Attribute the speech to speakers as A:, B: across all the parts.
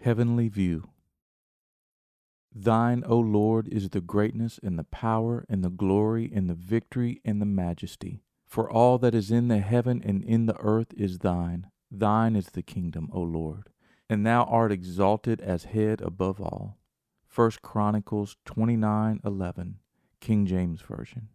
A: Heavenly View. Thine, O Lord, is the greatness and the power and the glory and the victory and the majesty. For all that is in the heaven and in the earth is thine. Thine is the kingdom, O Lord, and thou art exalted as head above all. 1 Chronicles 29:11, King James Version.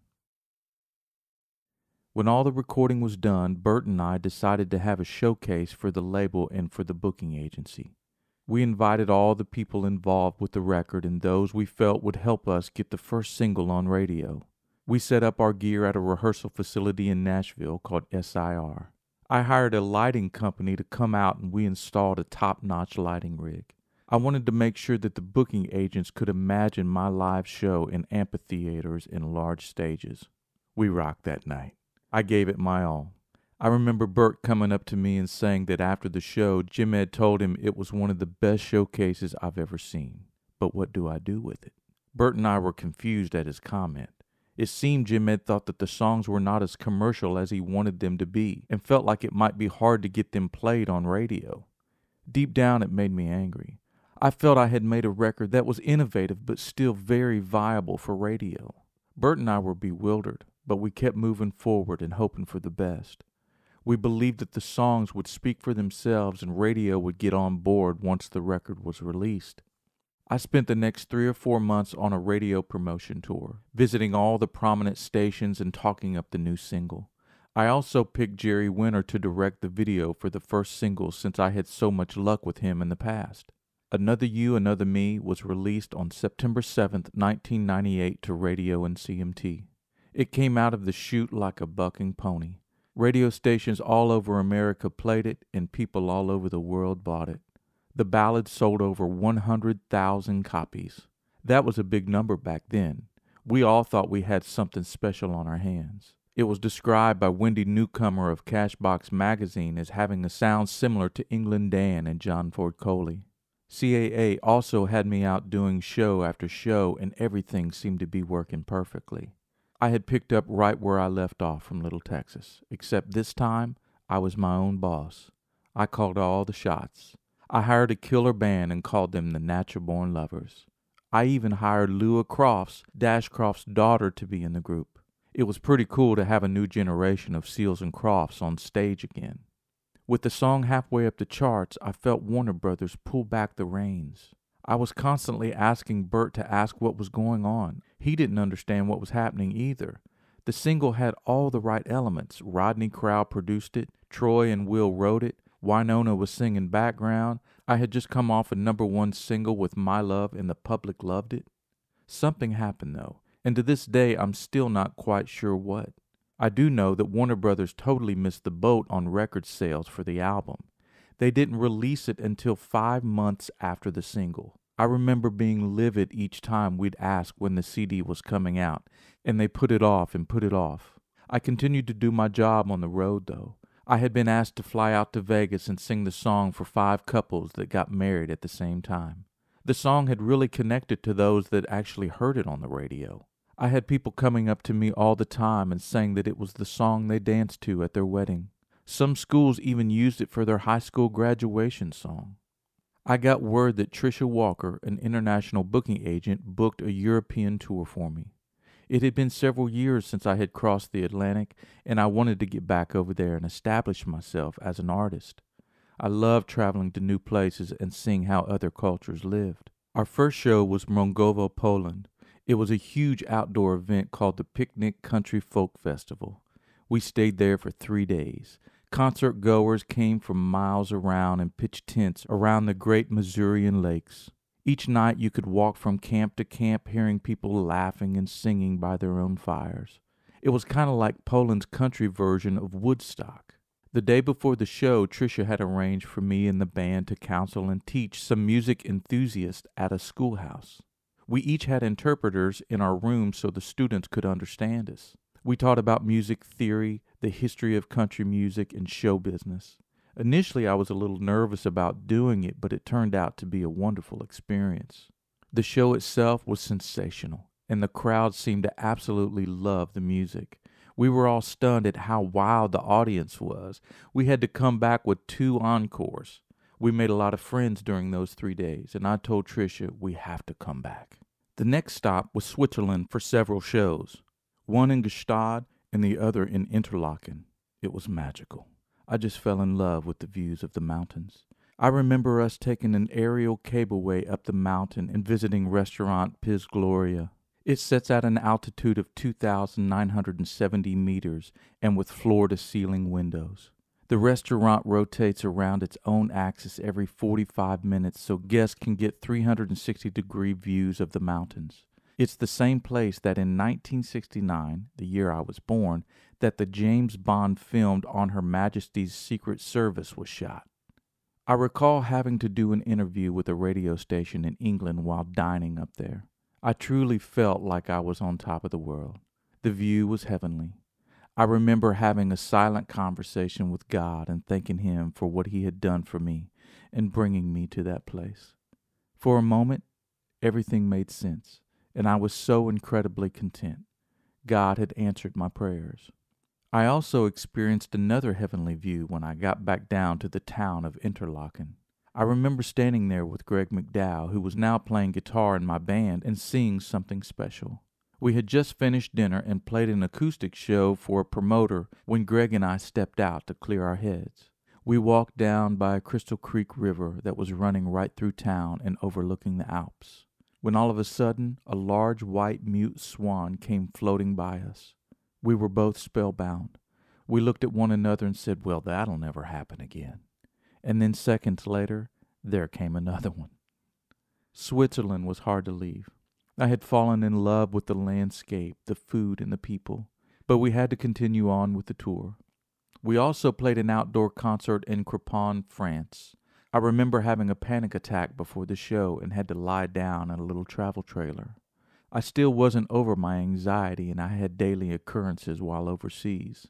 A: When all the recording was done, Bert and I decided to have a showcase for the label and for the booking agency. We invited all the people involved with the record and those we felt would help us get the first single on radio. We set up our gear at a rehearsal facility in Nashville called SIR. I hired a lighting company to come out and we installed a top-notch lighting rig. I wanted to make sure that the booking agents could imagine my live show in amphitheaters and large stages. We rocked that night. I gave it my all. I remember Bert coming up to me and saying that after the show, Jim had told him it was one of the best showcases I've ever seen. But what do I do with it? Bert and I were confused at his comment. It seemed Jim had thought that the songs were not as commercial as he wanted them to be, and felt like it might be hard to get them played on radio. Deep down, it made me angry. I felt I had made a record that was innovative but still very viable for radio. Bert and I were bewildered, but we kept moving forward and hoping for the best. We believed that the songs would speak for themselves and radio would get on board once the record was released. I spent the next 3 or 4 months on a radio promotion tour, visiting all the prominent stations and talking up the new single. I also picked Jerry Winter to direct the video for the first single since I had so much luck with him in the past. Another You, Another Me was released on September 7th, 1998 to radio and CMT. It came out of the chute like a bucking pony. Radio stations all over America played it, and people all over the world bought it. The ballad sold over 100,000 copies. That was a big number back then. We all thought we had something special on our hands. It was described by Wendy Newcomer of Cashbox magazine as having a sound similar to England Dan and John Ford Coley. CAA also had me out doing show after show, and everything seemed to be working perfectly. I had picked up right where I left off from Little Texas, except this time I was my own boss. I called all the shots. I hired a killer band and called them the Natural Born Lovers. I even hired Lua Crofts, Dash Croft's daughter, to be in the group. It was pretty cool to have a new generation of Seals and Crofts on stage again. With the song halfway up the charts, I felt Warner Brothers pull back the reins. I was constantly asking Bert to ask what was going on. He didn't understand what was happening either. The single had all the right elements. Rodney Crowell produced it, Troy and Will wrote it, Winona was singing background. I had just come off a #1 single with My Love and the public loved it. Something happened though, and to this day I'm still not quite sure what. I do know that Warner Brothers totally missed the boat on record sales for the album. They didn't release it until 5 months after the single. I remember being livid each time we'd ask when the CD was coming out, and they put it off and put it off. I continued to do my job on the road, though. I had been asked to fly out to Vegas and sing the song for 5 couples that got married at the same time. The song had really connected to those that actually heard it on the radio. I had people coming up to me all the time and saying that it was the song they danced to at their wedding. Some schools even used it for their high school graduation song. I got word that Tricia Walker, an international booking agent, booked a European tour for me. It had been several years since I had crossed the Atlantic, and I wanted to get back over there and establish myself as an artist. I loved traveling to new places and seeing how other cultures lived. Our first show was Mrągowo, Poland. It was a huge outdoor event called the Picnic Country Folk Festival. We stayed there for 3 days. Concert goers came from miles around and pitched tents around the great Masurian lakes. Each night you could walk from camp to camp hearing people laughing and singing by their own fires. It was kind of like Poland's country version of Woodstock. The day before the show, Tricia had arranged for me and the band to counsel and teach some music enthusiasts at a schoolhouse. We each had interpreters in our room so the students could understand us. We taught about music theory, the history of country music, and show business. Initially, I was a little nervous about doing it, but it turned out to be a wonderful experience. The show itself was sensational, and the crowd seemed to absolutely love the music. We were all stunned at how wild the audience was. We had to come back with 2 encores. We made a lot of friends during those 3 days, and I told Tricia we have to come back. The next stop was Switzerland for several shows, one in Gstaad and the other in Interlaken. It was magical. I just fell in love with the views of the mountains. I remember us taking an aerial cableway up the mountain and visiting restaurant Piz Gloria. It sits at an altitude of 2,970 meters and with floor-to-ceiling windows. The restaurant rotates around its own axis every 45 minutes so guests can get 360-degree views of the mountains. It's the same place that in 1969, the year I was born, that the James Bond film on Her Majesty's Secret Service was shot. I recall having to do an interview with a radio station in England while dining up there. I truly felt like I was on top of the world. The view was heavenly. I remember having a silent conversation with God and thanking Him for what He had done for me and bringing me to that place. For a moment, everything made sense, and I was so incredibly content. God had answered my prayers. I also experienced another heavenly view when I got back down to the town of Interlaken. I remember standing there with Greg McDowell, who was now playing guitar in my band, and seeing something special. We had just finished dinner and played an acoustic show for a promoter when Greg and I stepped out to clear our heads. We walked down by a Crystal Creek River that was running right through town and overlooking the Alps, when all of a sudden a large white mute swan came floating by us. We were both spellbound. We looked at one another and said, "Well, that'll never happen again." And then seconds later, there came another one. Switzerland was hard to leave. I had fallen in love with the landscape, the food, and the people, but we had to continue on with the tour. We also played an outdoor concert in Crepon, France. I remember having a panic attack before the show and had to lie down in a little travel trailer. I still wasn't over my anxiety, and I had daily occurrences while overseas.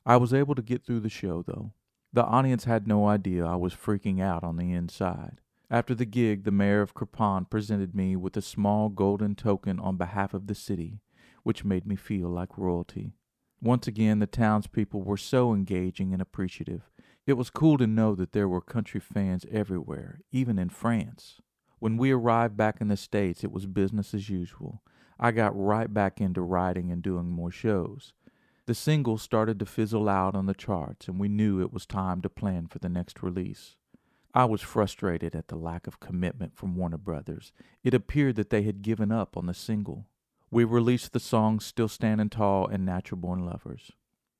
A: I was able to get through the show, though. The audience had no idea I was freaking out on the inside. After the gig, the mayor of Crepon presented me with a small golden token on behalf of the city, which made me feel like royalty. Once again, the townspeople were so engaging and appreciative. It was cool to know that there were country fans everywhere, even in France. When we arrived back in the States, it was business as usual. I got right back into writing and doing more shows. The single started to fizzle out on the charts, and we knew it was time to plan for the next release. I was frustrated at the lack of commitment from Warner Brothers. It appeared that they had given up on the single. We released the songs Still Standing Tall and Natural Born Lovers.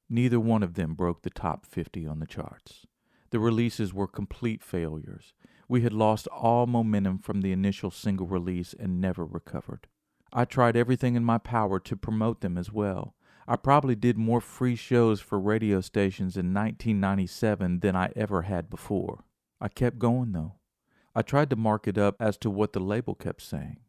A: Neither one of them broke the top 50 on the charts. The releases were complete failures. We had lost all momentum from the initial single release and never recovered. I tried everything in my power to promote them as well. I probably did more free shows for radio stations in 1997 than I ever had before. I kept going, though. I tried to mark it up as to what the label kept saying.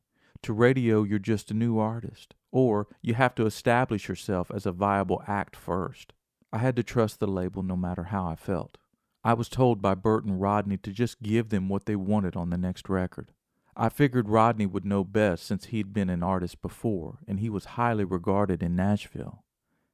A: To radio, you're just a new artist, or you have to establish yourself as a viable act first. I had to trust the label no matter how I felt. I was told by Bert and Rodney to just give them what they wanted on the next record. I figured Rodney would know best since he'd been an artist before, and he was highly regarded in Nashville.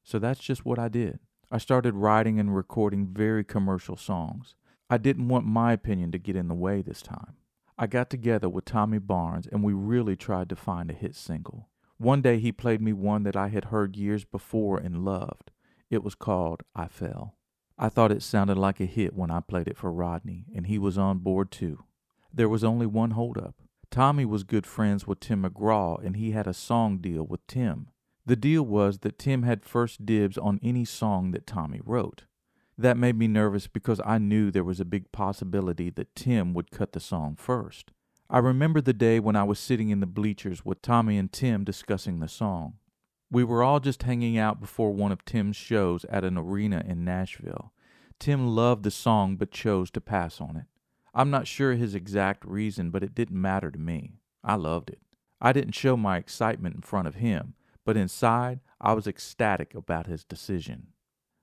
A: So that's just what I did. I started writing and recording very commercial songs. I didn't want my opinion to get in the way this time. I got together with Tommy Barnes, and we really tried to find a hit single. One day he played me one that I had heard years before and loved. It was called I Fell. I thought it sounded like a hit when I played it for Rodney, and he was on board too. There was only one holdup. Tommy was good friends with Tim McGraw, and he had a song deal with Tim. The deal was that Tim had first dibs on any song that Tommy wrote. That made me nervous because I knew there was a big possibility that Tim would cut the song first. I remember the day when I was sitting in the bleachers with Tommy and Tim discussing the song. We were all just hanging out before one of Tim's shows at an arena in Nashville. Tim loved the song but chose to pass on it. I'm not sure his exact reason, but it didn't matter to me. I loved it. I didn't show my excitement in front of him, but inside I was ecstatic about his decision.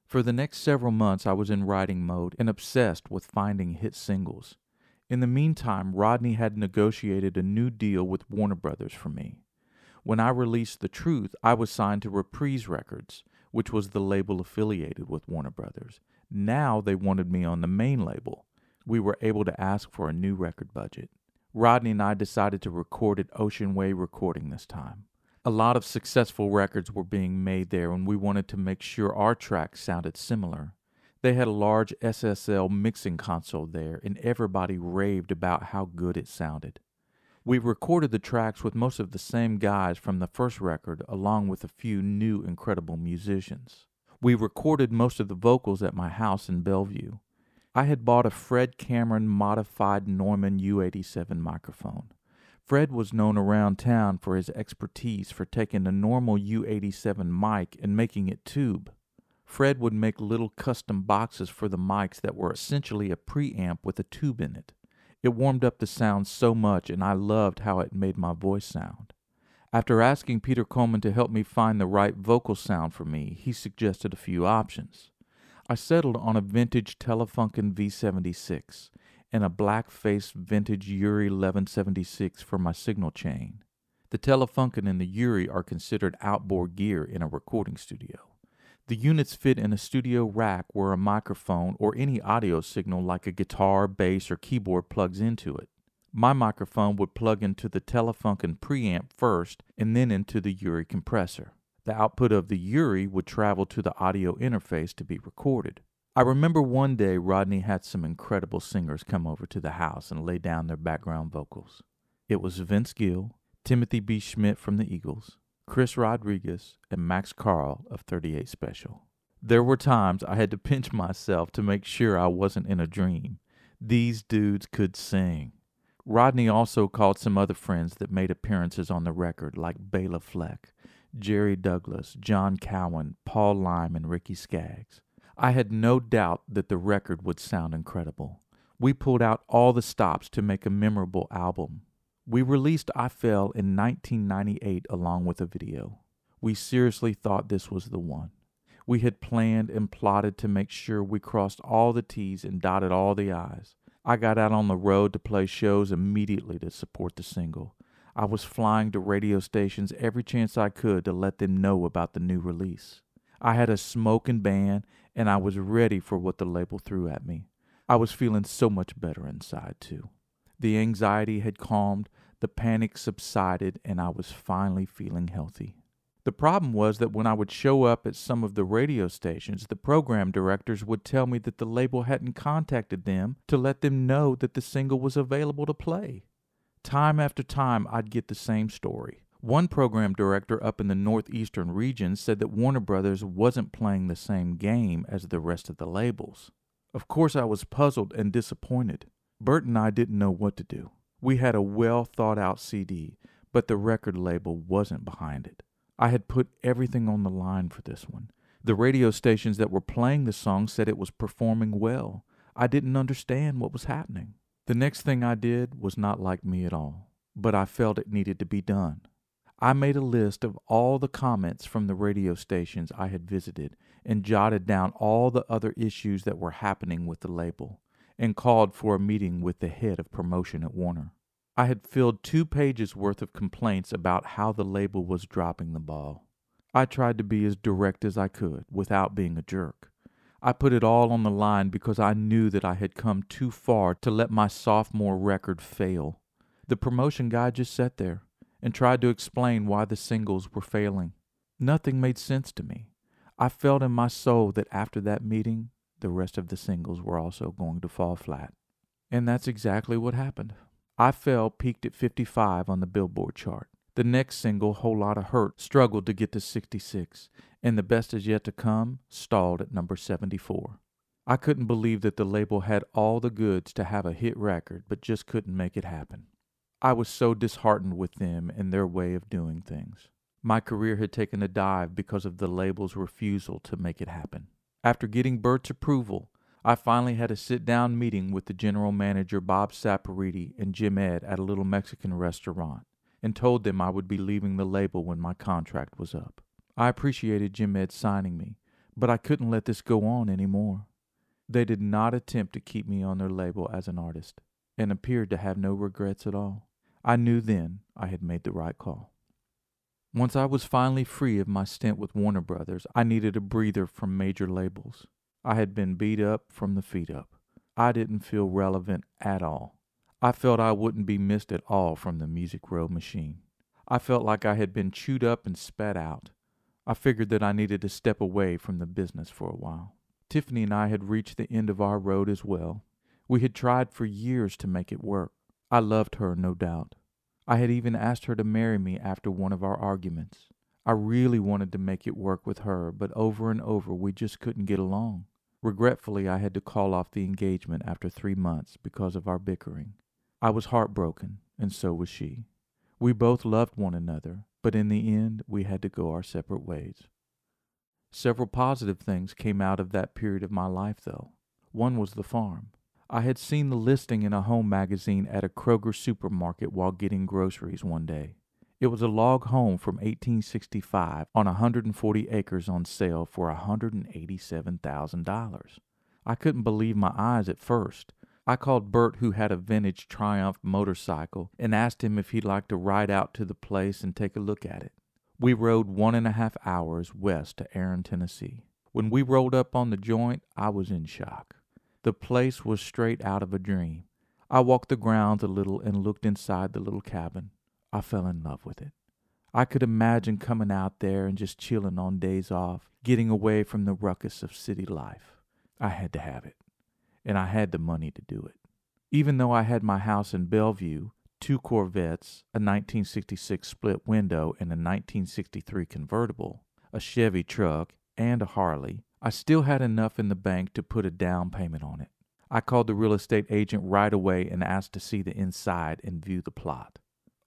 A: For the next several months I was in writing mode and obsessed with finding hit singles. In the meantime, Rodney had negotiated a new deal with Warner Brothers for me. When I released The Truth, I was signed to Reprise Records, which was the label affiliated with Warner Brothers. Now they wanted me on the main label. we were able to ask for a new record budget. Rodney and I decided to record at Ocean Way Recording this time. A lot of successful records were being made there, and we wanted to make sure our tracks sounded similar. They had a large SSL mixing console there, and everybody raved about how good it sounded. We recorded the tracks with most of the same guys from the first record, along with a few new incredible musicians. We recorded most of the vocals at my house in Bellevue. I had bought a Fred Cameron modified Neumann U87 microphone. Fred was known around town for his expertise for taking a normal U87 mic and making it tube. Fred would make little custom boxes for the mics that were essentially a preamp with a tube in it. It warmed up the sound so much, and I loved how it made my voice sound. After asking Peter Coleman to help me find the right vocal sound for me, he suggested a few options. I settled on a vintage Telefunken V76 and a black-faced vintage Uri 1176 for my signal chain. The Telefunken and the Uri are considered outboard gear in a recording studio. The units fit in a studio rack where a microphone or any audio signal like a guitar, bass, or keyboard plugs into it. My microphone would plug into the Telefunken preamp first and then into the Uri compressor. The output of the Uri would travel to the audio interface to be recorded. I remember one day Rodney had some incredible singers come over to the house and lay down their background vocals. It was Vince Gill, Timothy B. Schmidt from the Eagles, Chris Rodriguez, and Max Carl of 38 Special. There were times I had to pinch myself to make sure I wasn't in a dream. These dudes could sing. Rodney also called some other friends that made appearances on the record, like Bela Fleck, Jerry Douglas, John Cowan, Paul Lyme, and Ricky Skaggs. I had no doubt that the record would sound incredible. We pulled out all the stops to make a memorable album. We released I Fell in 1998 along with a video. We seriously thought this was the one. We had planned and plotted to make sure we crossed all the T's and dotted all the I's. I got out on the road to play shows immediately to support the single. I was flying to radio stations every chance I could to let them know about the new release. I had a smoking band, and I was ready for what the label threw at me. I was feeling so much better inside, too. The anxiety had calmed, the panic subsided, and I was finally feeling healthy. The problem was that when I would show up at some of the radio stations, the program directors would tell me that the label hadn't contacted them to let them know that the single was available to play. Time after time, I'd get the same story. One program director up in the northeastern region said that Warner Brothers wasn't playing the same game as the rest of the labels. Of course, I was puzzled and disappointed. Bert and I didn't know what to do. We had a well-thought-out CD, but the record label wasn't behind it. I had put everything on the line for this one. The radio stations that were playing the song said it was performing well. I didn't understand what was happening. The next thing I did was not like me at all, but I felt it needed to be done. I made a list of all the comments from the radio stations I had visited and jotted down all the other issues that were happening with the label and called for a meeting with the head of promotion at Warner. I had filled 2 pages worth of complaints about how the label was dropping the ball. I tried to be as direct as I could without being a jerk. I put it all on the line because I knew that I had come too far to let my sophomore record fail. The promotion guy just sat there and tried to explain why the singles were failing. Nothing made sense to me. I felt in my soul that after that meeting, the rest of the singles were also going to fall flat. And that's exactly what happened. I Fell peaked at 55 on the Billboard chart. The next single, Whole Lotta Hurt, struggled to get to 66, and The Best Is Yet to Come stalled at number 74. I couldn't believe that the label had all the goods to have a hit record, but just couldn't make it happen. I was so disheartened with them and their way of doing things. My career had taken a dive because of the label's refusal to make it happen. After getting Bert's approval, I finally had a sit-down meeting with the general manager Bob Saporiti and Jim Ed at a little Mexican restaurant and told them I would be leaving the label when my contract was up. I appreciated Jim Ed signing me, but I couldn't let this go on anymore. They did not attempt to keep me on their label as an artist and appeared to have no regrets at all. I knew then I had made the right call. Once I was finally free of my stint with Warner Brothers, I needed a breather from major labels. I had been beat up from the feet up. I didn't feel relevant at all. I felt I wouldn't be missed at all from the Music Row machine. I felt like I had been chewed up and spat out. I figured that I needed to step away from the business for a while. Tiffany and I had reached the end of our road as well. We had tried for years to make it work. I loved her, no doubt. I had even asked her to marry me after one of our arguments. I really wanted to make it work with her, but over and over we just couldn't get along. Regretfully, I had to call off the engagement after 3 months because of our bickering. I was heartbroken, and so was she. We both loved one another, but in the end, we had to go our separate ways. Several positive things came out of that period of my life, though. One was the farm. I had seen the listing in a home magazine at a Kroger supermarket while getting groceries one day. It was a log home from 1865 on 140 acres on sale for $187,000. I couldn't believe my eyes at first. I called Bert, who had a vintage Triumph motorcycle, and asked him if he'd like to ride out to the place and take a look at it. We rode 1.5 hours west to Aaron, Tennessee. When we rolled up on the joint, I was in shock. The place was straight out of a dream. I walked the grounds a little and looked inside the little cabin. I fell in love with it. I could imagine coming out there and just chilling on days off, getting away from the ruckus of city life. I had to have it, and I had the money to do it. Even though I had my house in Bellevue, 2 Corvettes, a 1966 split window, and a 1963 convertible, a Chevy truck, and a Harley, I still had enough in the bank to put a down payment on it. I called the real estate agent right away and asked to see the inside and view the plot.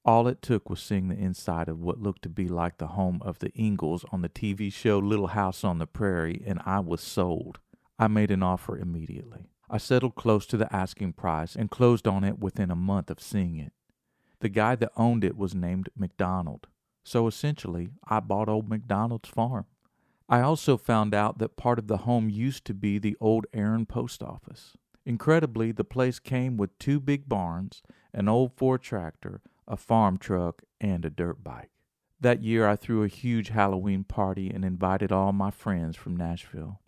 A: All it took was seeing the inside of what looked to be like the home of the Ingalls on the TV show Little House on the Prairie, and I was sold. I made an offer immediately. I settled close to the asking price and closed on it within a month of seeing it. The guy that owned it was named McDonald, so essentially I bought old McDonald's farm. I also found out that part of the home used to be the old Aaron post office. Incredibly, the place came with 2 big barns, an old Ford tractor, a farm truck, and a dirt bike. That year I threw a huge Halloween party and invited all my friends from Nashville.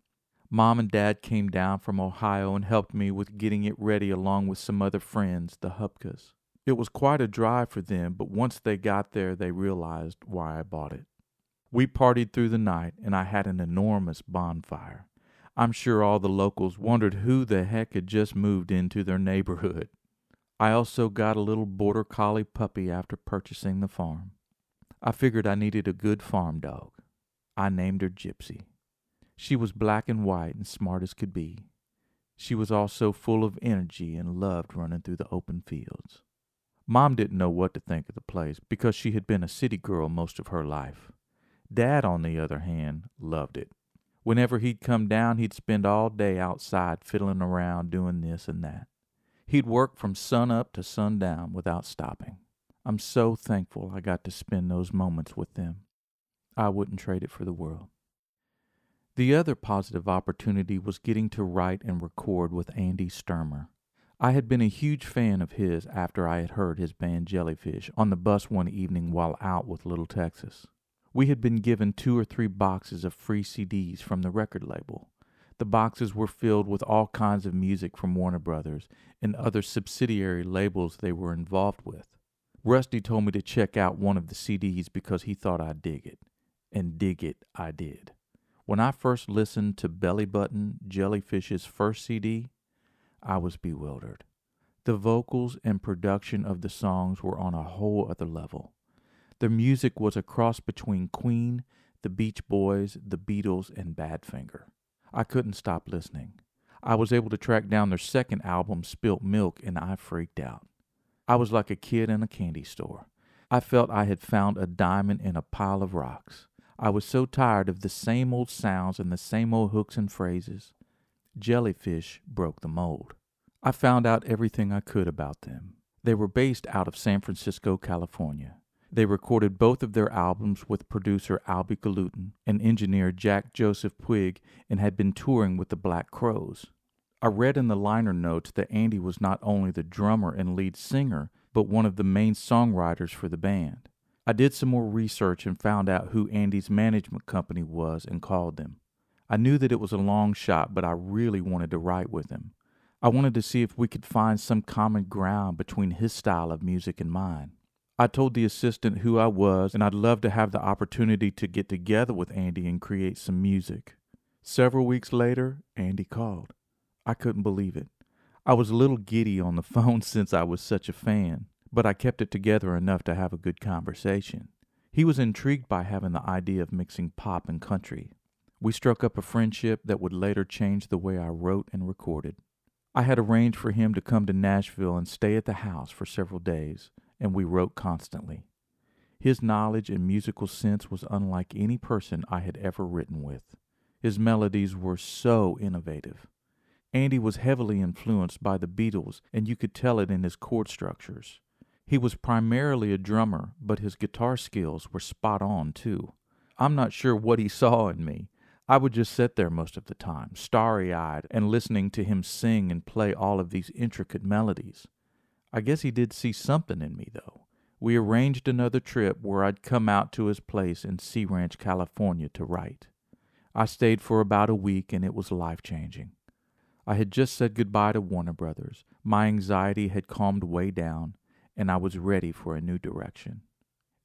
A: Mom and Dad came down from Ohio and helped me with getting it ready along with some other friends, the Hupkas. It was quite a drive for them, but once they got there, they realized why I bought it. We partied through the night, and I had an enormous bonfire. I'm sure all the locals wondered who the heck had just moved into their neighborhood. I also got a little border collie puppy after purchasing the farm. I figured I needed a good farm dog. I named her Gypsy. She was black and white and smart as could be. She was also full of energy and loved running through the open fields. Mom didn't know what to think of the place because she had been a city girl most of her life. Dad, on the other hand, loved it. Whenever he'd come down, he'd spend all day outside fiddling around doing this and that. He'd work from sun up to sundown without stopping. I'm so thankful I got to spend those moments with them. I wouldn't trade it for the world. The other positive opportunity was getting to write and record with Andy Sturmer. I had been a huge fan of his after I had heard his band Jellyfish on the bus one evening while out with Little Texas. We had been given 2 or 3 boxes of free CDs from the record label. The boxes were filled with all kinds of music from Warner Brothers and other subsidiary labels they were involved with. Rusty told me to check out one of the CDs because he thought I'd dig it. And dig it I did. When I first listened to Belly Button, Jellyfish's first CD, I was bewildered. The vocals and production of the songs were on a whole other level. Their music was a cross between Queen, the Beach Boys, the Beatles, and Badfinger. I couldn't stop listening. I was able to track down their second album, Spilt Milk, and I freaked out. I was like a kid in a candy store. I felt I had found a diamond in a pile of rocks. I was so tired of the same old sounds and the same old hooks and phrases. Jellyfish broke the mold. I found out everything I could about them. They were based out of San Francisco, California. They recorded both of their albums with producer Albie Galutin and engineer Jack Joseph Puig and had been touring with the Black Crowes. I read in the liner notes that Andy was not only the drummer and lead singer, but one of the main songwriters for the band. I did some more research and found out who Andy's management company was and called them. I knew that it was a long shot, but I really wanted to write with him. I wanted to see if we could find some common ground between his style of music and mine. I told the assistant who I was, and I'd love to have the opportunity to get together with Andy and create some music. Several weeks later, Andy called. I couldn't believe it. I was a little giddy on the phone since I was such a fan, but I kept it together enough to have a good conversation. He was intrigued by having the idea of mixing pop and country. We struck up a friendship that would later change the way I wrote and recorded. I had arranged for him to come to Nashville and stay at the house for several days, and we wrote constantly. His knowledge and musical sense was unlike any person I had ever written with. His melodies were so innovative. Andy was heavily influenced by the Beatles, and you could tell it in his chord structures. He was primarily a drummer, but his guitar skills were spot on, too. I'm not sure what he saw in me. I would just sit there most of the time, starry-eyed, and listening to him sing and play all of these intricate melodies. I guess he did see something in me, though. We arranged another trip where I'd come out to his place in Sea Ranch, California to write. I stayed for about a week, and it was life-changing. I had just said goodbye to Warner Brothers. My anxiety had calmed way down, and I was ready for a new direction.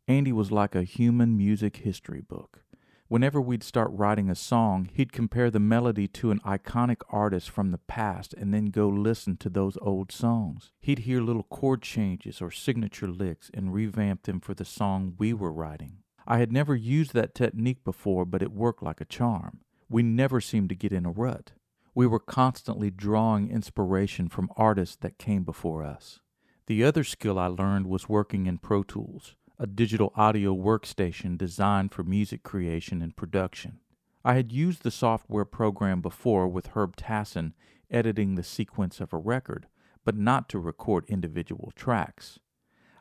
A: Andy was like a human music history book. Whenever we'd start writing a song, he'd compare the melody to an iconic artist from the past and then go listen to those old songs. He'd hear little chord changes or signature licks and revamp them for the song we were writing. I had never used that technique before, but it worked like a charm. We never seemed to get in a rut. We were constantly drawing inspiration from artists that came before us. The other skill I learned was working in Pro Tools, a digital audio workstation designed for music creation and production. I had used the software program before with Herb Tassin editing the sequence of a record, but not to record individual tracks.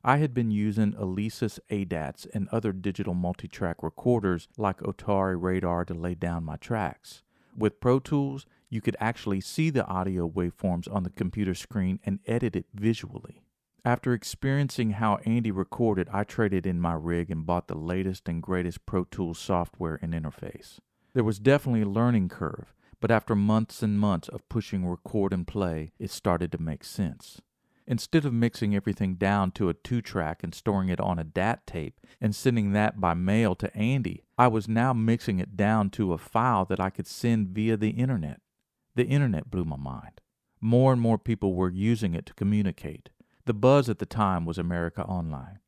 A: I had been using Alesis ADATs and other digital multi-track recorders like Otari Radar to lay down my tracks. With Pro Tools, you could actually see the audio waveforms on the computer screen and edit it visually. After experiencing how Andy recorded, I traded in my rig and bought the latest and greatest Pro Tools software and interface. There was definitely a learning curve, but after months and months of pushing record and play, it started to make sense. Instead of mixing everything down to a 2-track and storing it on a DAT tape and sending that by mail to Andy, I was now mixing it down to a file that I could send via the internet. The internet blew my mind. More and more people were using it to communicate. The buzz at the time was America Online.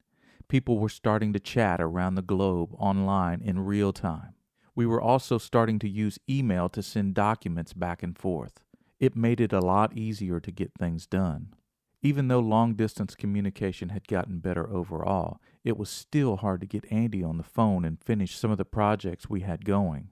A: People were starting to chat around the globe online in real time. We were also starting to use email to send documents back and forth. It made it a lot easier to get things done. Even though long-distance communication had gotten better overall, it was still hard to get Andy on the phone and finish some of the projects we had going.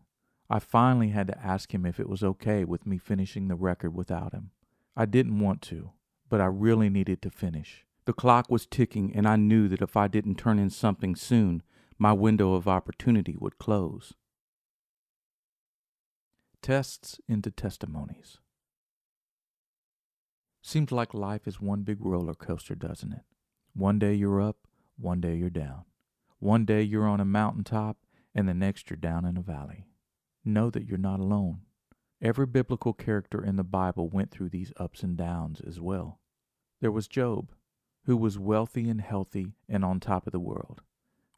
A: I finally had to ask him if it was okay with me finishing the record without him. I didn't want to, but I really needed to finish. The clock was ticking, and I knew that if I didn't turn in something soon, my window of opportunity would close. Tests into testimonies. Seems like life is one big roller coaster, doesn't it? One day you're up, one day you're down. One day you're on a mountaintop, and the next you're down in a valley. Know that you're not alone. Every biblical character in the Bible went through these ups and downs as well. There was Job, who was wealthy and healthy and on top of the world.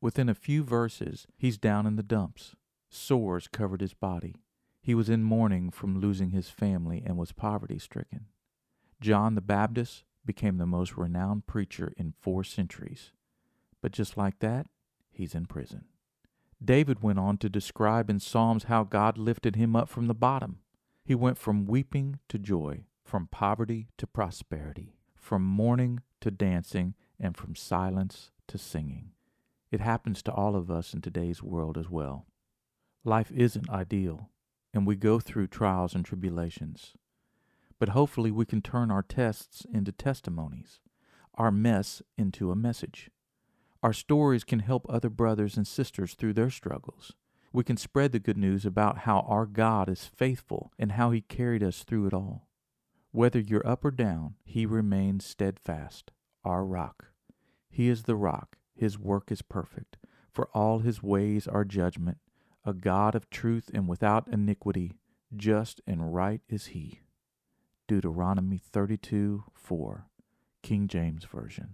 A: Within a few verses, he's down in the dumps. Sores covered his body. He was in mourning from losing his family and was poverty-stricken. John the Baptist became the most renowned preacher in 4 centuries. But just like that, he's in prison. David went on to describe in Psalms how God lifted him up from the bottom. He went from weeping to joy, from poverty to prosperity, from mourning to dancing, and from silence to singing. It happens to all of us in today's world as well. Life isn't ideal, and we go through trials and tribulations. But hopefully we can turn our tests into testimonies, our mess into a message. Our stories can help other brothers and sisters through their struggles. We can spread the good news about how our God is faithful and how He carried us through it all. Whether you're up or down, He remains steadfast, our rock. He is the rock. His work is perfect, for all His ways are judgment. A God of truth and without iniquity, just and right is He. Deuteronomy 32:4, King James Version.